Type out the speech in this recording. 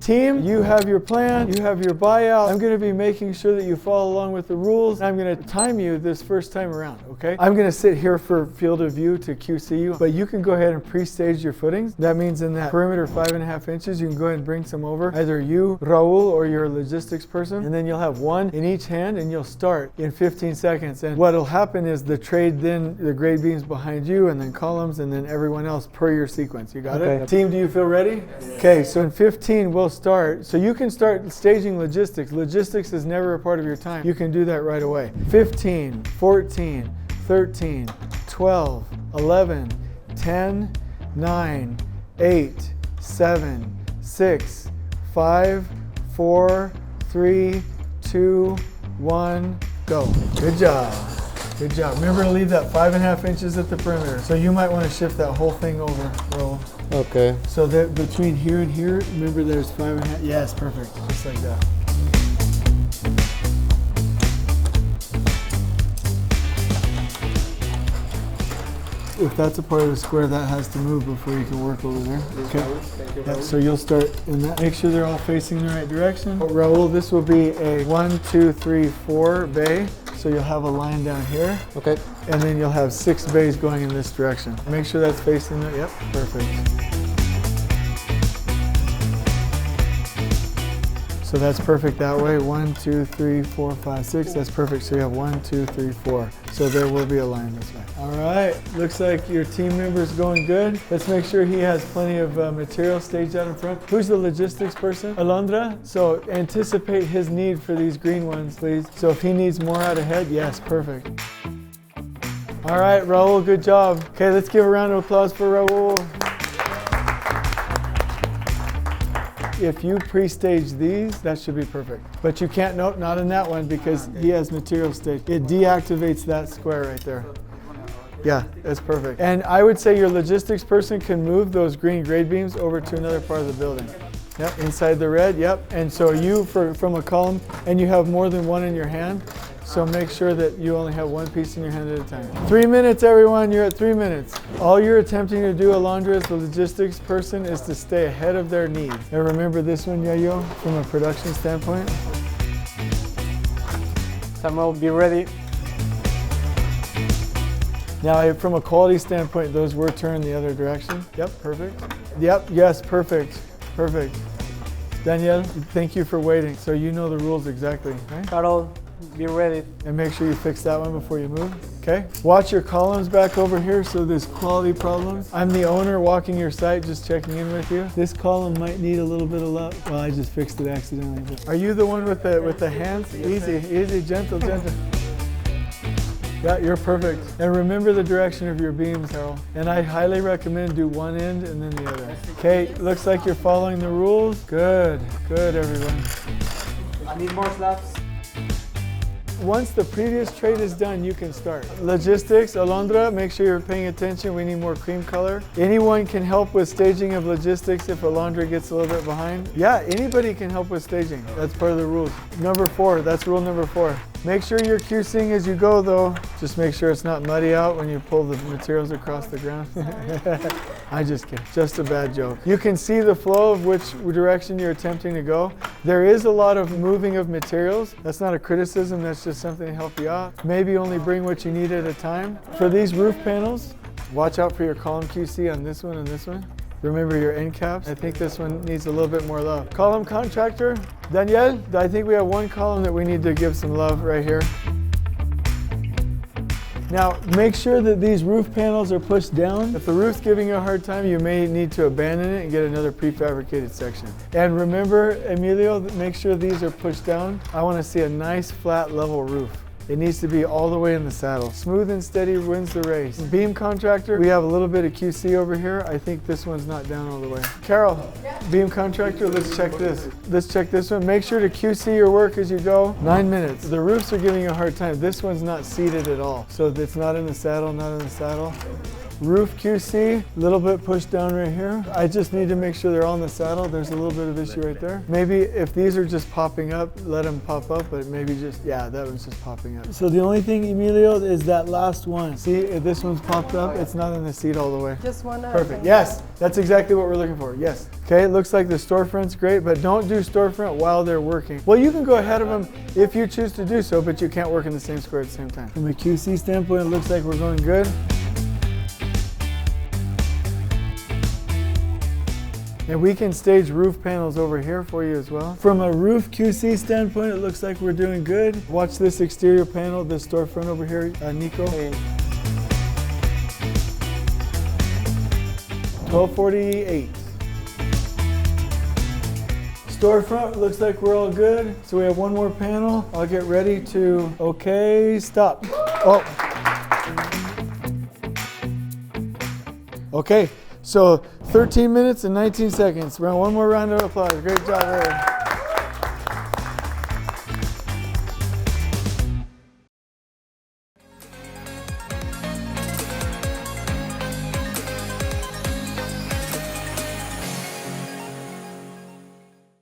Team, you have your plan, you have your buyout. I'm gonna be making sure that you follow along with the rules. I'm gonna time you this first time around, okay? I'm gonna sit here for field of view to QC you, but you can go ahead and pre-stage your footings. That means in that perimeter 5.5 inches, you can go ahead and bring some over, either you, Raul, or your logistics person, and then you'll have one in each hand and you'll start in 15 seconds. And what'll happen is the trade, then the grade beams behind you, and then columns, and then everyone else per your sequence. You got it? Team, do you feel ready? Okay, so in 15 we'll start. So you can start staging logistics. Logistics is never a part of your time. You can do that right away. 15, 14, 13, 12, 11, 10, 9, 8, 7, 6, 5, 4, 3, 2, 1, go. Good job. Good job. Remember to leave that 5.5 inches at the perimeter. So you might want to shift that whole thing over, roll. Okay. So that between here and here, remember there's 5.5. Yes, perfect. Just like that. If that's a part of the square, that has to move before you can work over there. Okay. Yeah, so you'll start in that. Make sure they're all facing the right direction. Raul, this will be a 1, 2, 3, 4 bay. So you'll have a line down here. Okay. And then you'll have 6 bays going in this direction. Make sure that's facing the, yep, perfect. So that's perfect that way. 1, 2, 3, 4, 5, 6. That's perfect. So you have 1, 2, 3, 4. So there will be a line this way. All right. Looks like your team member's going good. Let's make sure he has plenty of material staged out in front. Who's the logistics person? Alondra. So anticipate his need for these green ones, please. So if he needs more out ahead, yes, perfect. All right, Raul, good job. Okay, let's give a round of applause for Raul. If you pre-stage these, that should be perfect. But you can't, note, not in that one because he has material staged. It deactivates that square right there. Yeah, that's perfect. And I would say your logistics person can move those green grade beams over to another part of the building. Yep, inside the red, yep. And so you, from a column, and you have more than one in your hand, so make sure that you only have one piece in your hand at a time. 3 minutes, everyone, you're at 3 minutes. All you're attempting to do, Alondra, as the logistics person, is to stay ahead of their needs. And remember this one, Yayo, from a production standpoint? Samuel, be ready. Now, from a quality standpoint, those were turned the other direction. Yep, perfect. Yep, yes, perfect, perfect. Danielle, thank you for waiting. So you know the rules exactly, right? Carol, be ready. And make sure you fix that one before you move, okay? Watch your columns back over here so there's quality problems. I'm the owner walking your site, just checking in with you. This column might need a little bit of love. Well, I just fixed it accidentally. Are you the one with the hands? Easy, easy, gentle, gentle. Yeah, you're perfect. And remember the direction of your beams, Harold. And I highly recommend do one end and then the other. Okay, looks like you're following the rules. Good, good, everyone. I need more slabs. Once the previous trade is done, you can start. Logistics, Alondra, make sure you're paying attention. We need more cream color. Anyone can help with staging of logistics if Alondra gets a little bit behind. Yeah, anybody can help with staging. That's part of the rules. Number 4, that's rule number 4. Make sure you're QCing as you go though. Just make sure it's not muddy out when you pull the materials across the ground. I just kidding, just a bad joke. You can see the flow of which direction you're attempting to go. There is a lot of moving of materials. That's not a criticism, that's just something to help you out. Maybe only bring what you need at a time. For these roof panels, watch out for your column QC on this one and this one. Remember your end caps. I think this one needs a little bit more love. Column contractor, Danielle, I think we have one column that we need to give some love right here. Now, make sure that these roof panels are pushed down. If the roof's giving you a hard time, you may need to abandon it and get another prefabricated section. And remember, Emilio, make sure these are pushed down. I want to see a nice, flat, level roof. It needs to be all the way in the saddle. Smooth and steady wins the race. Beam contractor, we have a little bit of QC over here. I think this one's not down all the way. Carol, beam contractor, let's check this. Let's check this one. Make sure to QC your work as you go. 9 minutes. The roofs are giving you a hard time. This one's not seated at all. So it's not in the saddle, not in the saddle. Roof QC, a little bit pushed down right here. I just need to make sure they're all in the saddle. There's a little bit of issue right there. Maybe if these are just popping up, let them pop up, but maybe just, yeah, that one's just popping up. So the only thing, Emilio, is that last one. See, if this one's popped up, it's not in the seat all the way. Just one. Perfect. Yes, that's exactly what we're looking for. Yes. Okay, it looks like the storefront's great, but don't do storefront while they're working. Well, you can go ahead of them if you choose to do so, but you can't work in the same square at the same time. From a QC standpoint, it looks like we're going good. And we can stage roof panels over here for you as well. From a roof QC standpoint, it looks like we're doing good. Watch this exterior panel, this storefront over here, Nico. 1248. Storefront, looks like we're all good. So we have one more panel. I'll get ready to, okay, stop. Oh. Okay, so 13 minutes and 19 seconds. One more round of applause. Great job, Aaron.